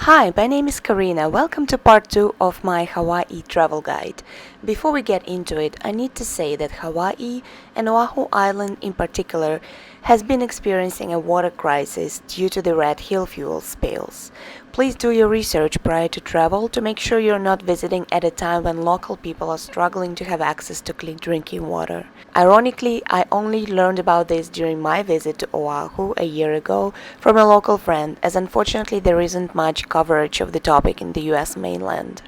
Hi, my name is Karina. Welcome to part 2 of my Hawaii travel guide. Before we get into it, I need to say that Hawaii and Oahu Island in particular has been experiencing a water crisis due to the red hill fuel spills. Please do your research prior to travel to make sure you're not visiting at a time when local people are struggling to have access to clean drinking water. Ironically, I only learned about this during my visit to Oahu a year ago from a local friend, as unfortunately there isn't much coverage of the topic in the US mainland.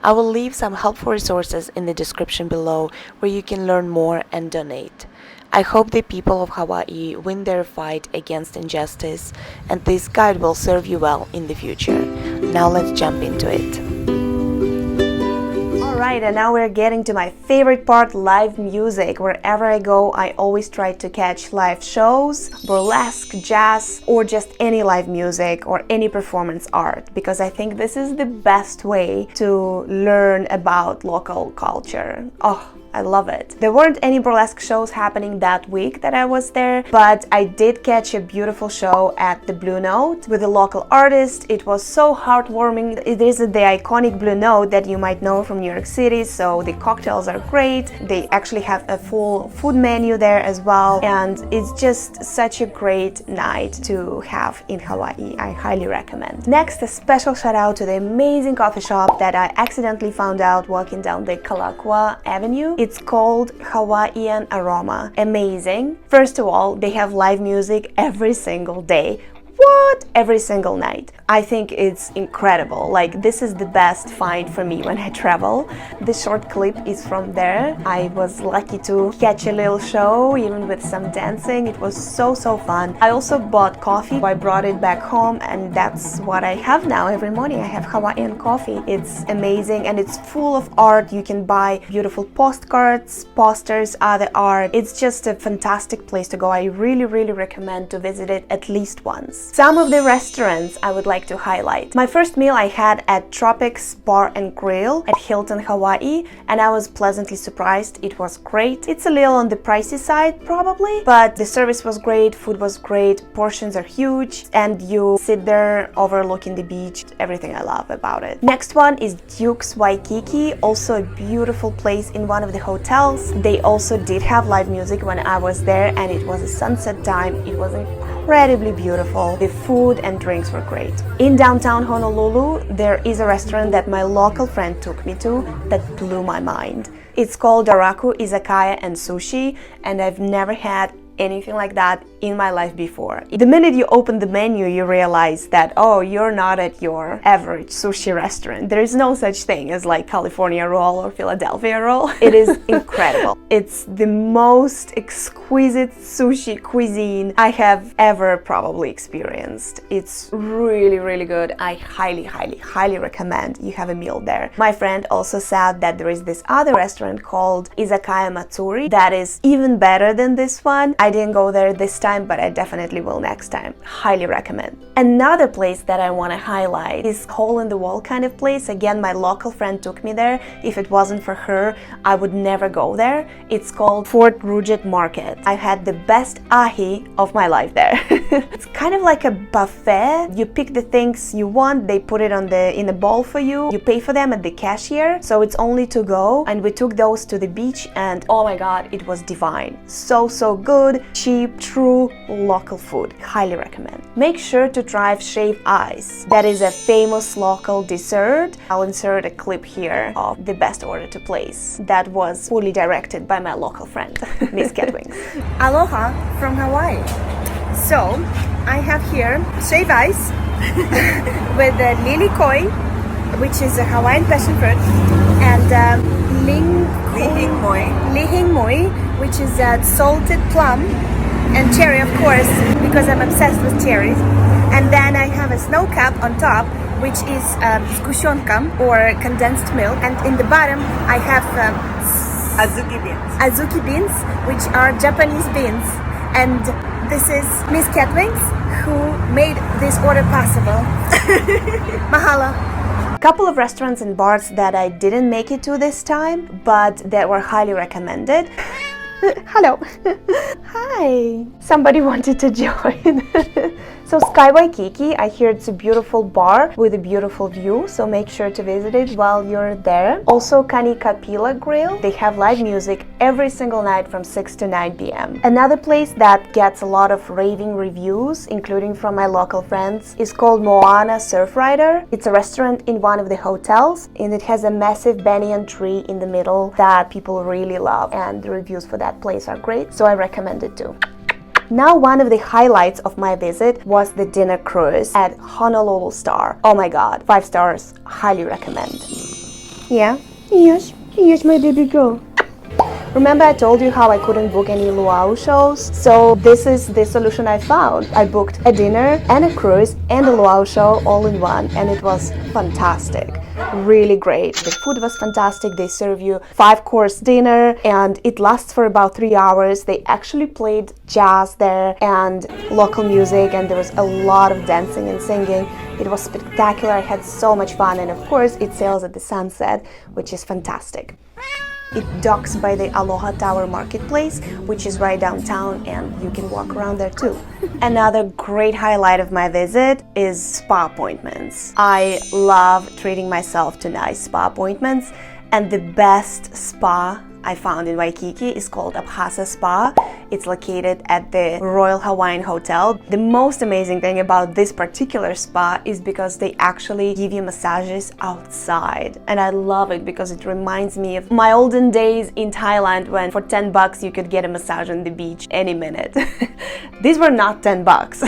I will leave some helpful resources in the description below where you can learn more and donate. I hope the people of Hawaii win their fight against injustice, and this guide will serve you well in the future. Now let's jump into it. Alright, and now we're getting to my favorite part, live music. Wherever I go, I always try to catch live shows, burlesque, jazz, or just any live music or any performance art, because I think this is the best way to learn about local culture. Oh, I love it. There weren't any burlesque shows happening that week that I was there, but I did catch a beautiful show at the Blue Note with a local artist. It was so heartwarming. It is the iconic Blue Note that you might know from New York City, so the cocktails are great. They actually have a full food menu there as well, and it's just such a great night to have in Hawaii. I highly recommend. Next, a special shout out to the amazing coffee shop that I accidentally found out walking down the Kalakaua Avenue. It's called Hawaiian Aroma. Amazing. First of all, they have live music every single day. What? Every single night. I think it's incredible. Like, this is the best find for me when I travel. This short clip is from there. I was lucky to catch a little show, even with some dancing. It was so fun. I also bought coffee. I brought it back home, and that's what I have now every morning. I have Hawaiian coffee. It's amazing, and it's full of art. You can buy beautiful postcards, posters, other art. It's just a fantastic place to go. I really recommend to visit it at least once. Some of the restaurants I would like to highlight. My first meal I had at Tropics Bar and Grill at Hilton, Hawaii, and I was pleasantly surprised. It was great. It's a little on the pricey side probably, but the service was great, food was great, portions are huge, and you sit there overlooking the beach. Everything I love about it. Next one is Duke's Waikiki, also a beautiful place in one of the hotels. They also did have live music when I was there, and it was a sunset time. It was incredibly beautiful. The food and drinks were great. In downtown Honolulu, there is a restaurant that my local friend took me to that blew my mind. It's called Daraku Izakaya and Sushi, and I've never had anything like that in my life before. The minute you open the menu, you realize that, oh, you're not at your average sushi restaurant. There is no such thing as like California roll or Philadelphia roll. It is incredible. It's the most exquisite sushi cuisine I have ever probably experienced. It's really good. I highly recommend you have a meal there. My friend also said that there is this other restaurant called Izakaya Matsuri that is even better than this one. I didn't go there this time, but I definitely will next time. Highly recommend. Another place that I want to highlight is hole in the wall kind of place. Again, my local friend took me there. If it wasn't for her, I would never go there. It's called Fort Ruget Market. I had the best ahi of my life there. It's kind of like a buffet. You pick the things you want, they put it in a bowl for you. You pay for them at the cashier, so it's only to go. And we took those to the beach, and oh my god, it was divine. So good. Cheap, true local food. Highly recommend. Make sure to try shaved ice. That is a famous local dessert. I'll insert a clip here of the best order to place. That was fully directed by my local friend, Miss Catwings. Aloha from Hawaii. So, I have here shaved ice with the lili koi, which is a Hawaiian passion fruit, and lihing moi, which is salted plum, and cherry, of course, because I'm obsessed with cherries. And then I have a snow cap on top, which is skushionkam, or condensed milk. And in the bottom, I have azuki beans, which are Japanese beans. And this is Miss Catwings, who made this order possible. Mahalo. Couple of restaurants and bars that I didn't make it to this time, but that were highly recommended. Hello. Hi. Somebody wanted to join. So Sky Waikiki, I hear it's a beautiful bar with a beautiful view, so make sure to visit it while you're there. Also Kanikapila Grill, they have live music every single night from 6 to 9 p.m. Another place that gets a lot of raving reviews, including from my local friends, is called Moana Surf Rider. It's a restaurant in one of the hotels, and it has a massive banyan tree in the middle that people really love, and the reviews for that place are great, so I recommend it too. Now, one of the highlights of my visit was the dinner cruise at Honolulu Star. Oh my god, 5 stars, highly recommend. Yeah? Yes, my baby girl. Remember I told you how I couldn't book any Luau shows? So this is the solution I found. I booked a dinner and a cruise and a Luau show all in one, and it was fantastic. Really great. The food was fantastic. They serve you 5-course dinner and it lasts for about 3 hours. They actually played jazz there and local music, and there was a lot of dancing and singing. It was spectacular. I had so much fun, and of course it sails at the sunset, which is fantastic. It docks by the Aloha Tower Marketplace, which is right downtown, and you can walk around there too. Another great highlight of my visit is spa appointments. I love treating myself to nice spa appointments, and the best spa I found in Waikiki is called Abhasa Spa. It's located at the Royal Hawaiian Hotel. The most amazing thing about this particular spa is because they actually give you massages outside. And I love it because it reminds me of my olden days in Thailand when for 10 bucks you could get a massage on the beach any minute. These were not 10 bucks,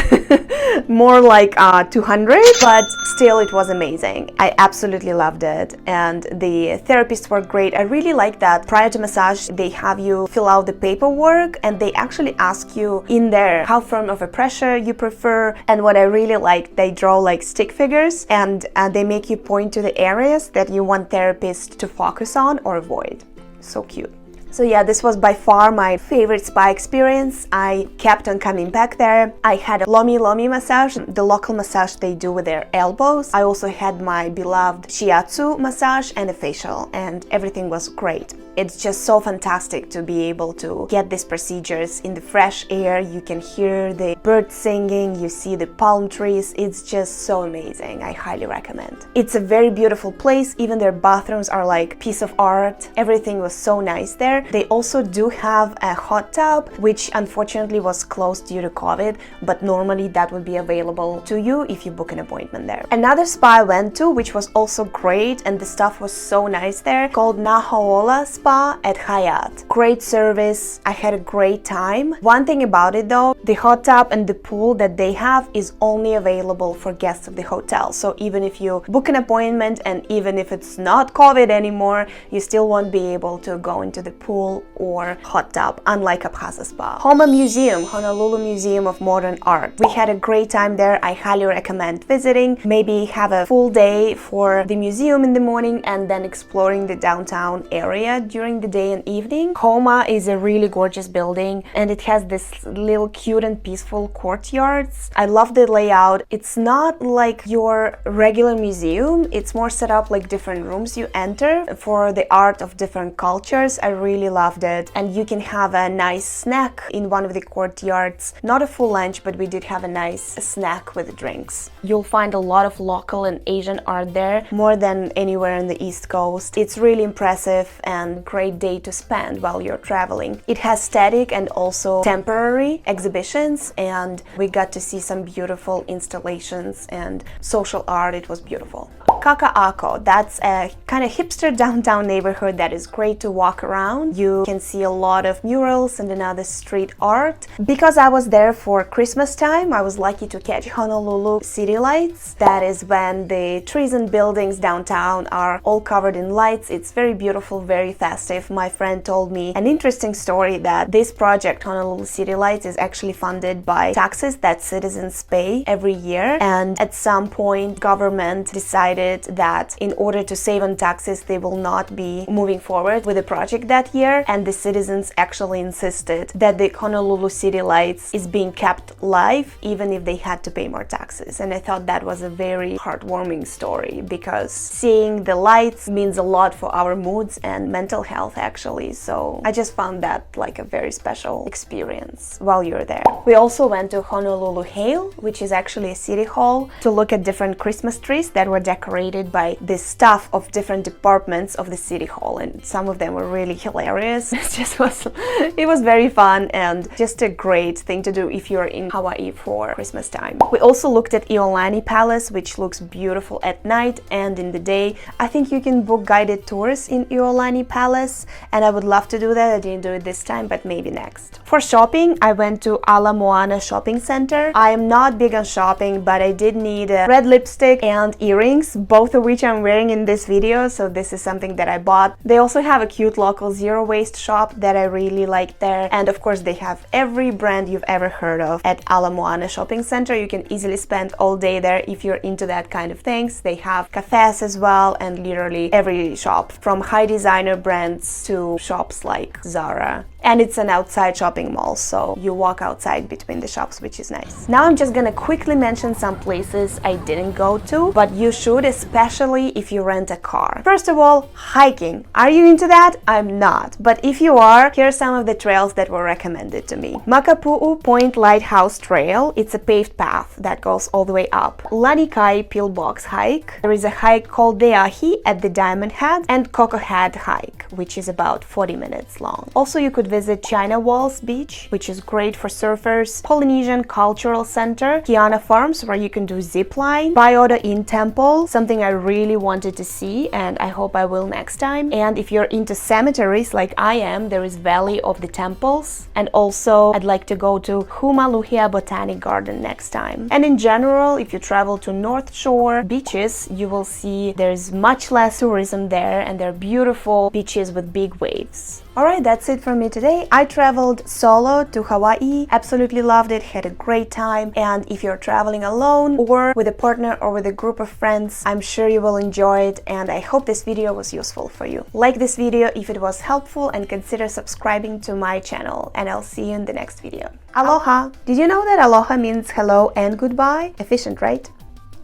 more like 200, but still it was amazing. I absolutely loved it, and the therapists were great. I really like that prior to massage they have you fill out the paperwork, and they actually ask you in there how firm of a pressure you prefer. And what I really like, they draw like stick figures, and they make you point to the areas that you want therapists to focus on or avoid. So cute. So yeah, this was by far my favorite spa experience. I kept on coming back there. I had a lomi lomi massage, the local massage they do with their elbows. I also had my beloved shiatsu massage and a facial, and everything was great. It's just so fantastic to be able to get these procedures in the fresh air. You can hear the birds singing, you see the palm trees. It's just so amazing. I highly recommend. It's a very beautiful place. Even their bathrooms are like piece of art. Everything was so nice there. They also do have a hot tub, which unfortunately was closed due to COVID, but normally that would be available to you if you book an appointment there. Another spa I went to, which was also great, and the stuff was so nice there, called Nahaola Spa at Hyatt. Great service. I had a great time. One thing about it though, the hot tub and the pool that they have is only available for guests of the hotel. So even if you book an appointment and even if it's not COVID anymore, you still won't be able to go into the pool or hot tub, unlike Abhasa Spa. HOMA Museum, Honolulu Museum of Modern Art. We had a great time there. I highly recommend visiting. Maybe have a full day for the museum in the morning and then exploring the downtown area during the day and evening. HOMA is a really gorgeous building, and it has this little cute and peaceful courtyards. I love the layout. It's not like your regular museum. It's more set up like different rooms you enter for the art of different cultures. I really loved it. And you can have a nice snack in one of the courtyards. Not a full lunch, but we did have a nice snack with drinks. You'll find a lot of local and Asian art there, more than anywhere on the East Coast. It's really impressive and great day to spend while you're traveling. It has static and also temporary exhibitions, and we got to see some beautiful installations and social art. It was beautiful. Kaka'ako, that's a kind of hipster downtown neighborhood that is great to walk around. You can see a lot of murals and another street art. Because I was there for Christmas time, I was lucky to catch Honolulu City Lights. That is when the trees and buildings downtown are all covered in lights. It's very beautiful, very festive. My friend told me an interesting story that this project, Honolulu City Lights, is actually funded by taxes that citizens pay every year. And at some point, government decided decided that in order to save on taxes, they will not be moving forward with the project that year, and the citizens actually insisted that the Honolulu City Lights is being kept live even if they had to pay more taxes. And I thought that was a very heartwarming story, because seeing the lights means a lot for our moods and mental health actually. So I just found that like a very special experience while you're there. We also went to Honolulu Hale, which is actually a city hall, to look at different Christmas trees that were decorated by the staff of different departments of the city hall, and some of them were really hilarious. It was very fun and just a great thing to do if you're in Hawaii for Christmas time. We also looked at Iolani Palace, which looks beautiful at night and in the day. I think you can book guided tours in Iolani Palace, and I would love to do that. I didn't do it this time, but maybe next. For shopping, I went to Moana shopping center. I am not big on shopping, but I did need a red lipstick and earrings, both of which I'm wearing in this video, so this is something that I bought. They also have a cute local zero waste shop that I really like there, and of course they have every brand you've ever heard of at Moana shopping center. You can easily spend all day there if you're into that kind of things. They have cafes as well, and literally every shop, from high designer brands to shops like Zara. And it's an outside shopping mall, so you walk outside between the shops, which is nice. Now I'm just gonna quickly mention some places I didn't go to, but you should, especially if you rent a car. First of all, hiking. Are you into that? I'm not. But if you are, here are some of the trails that were recommended to me. Makapu'u Point Lighthouse Trail. It's a paved path that goes all the way up. Lanikai Pillbox Hike. There is a hike called Deahi at the Diamond Head, and Coco Head Hike, which is about 40 minutes long. Also, you could visit China Walls Beach, which is great for surfers, Polynesian Cultural Center, Kiana Farms, where you can do zip line, Biota Inn Temple, something I really wanted to see and I hope I will next time. And if you're into cemeteries like I am, there is Valley of the Temples, and also I'd like to go to Humaluhia Botanic Garden next time. And in general, if you travel to North Shore beaches, you will see there's much less tourism there, and they're beautiful beaches with big waves. Alright, that's it from me today. I traveled solo to Hawaii, absolutely loved it, had a great time, and if you're traveling alone or with a partner or with a group of friends, I'm sure you will enjoy it, and I hope this video was useful for you. Like this video if it was helpful, and consider subscribing to my channel, and I'll see you in the next video. Aloha! Did you know that aloha means hello and goodbye? Efficient, right?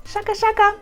Shaka Shaka!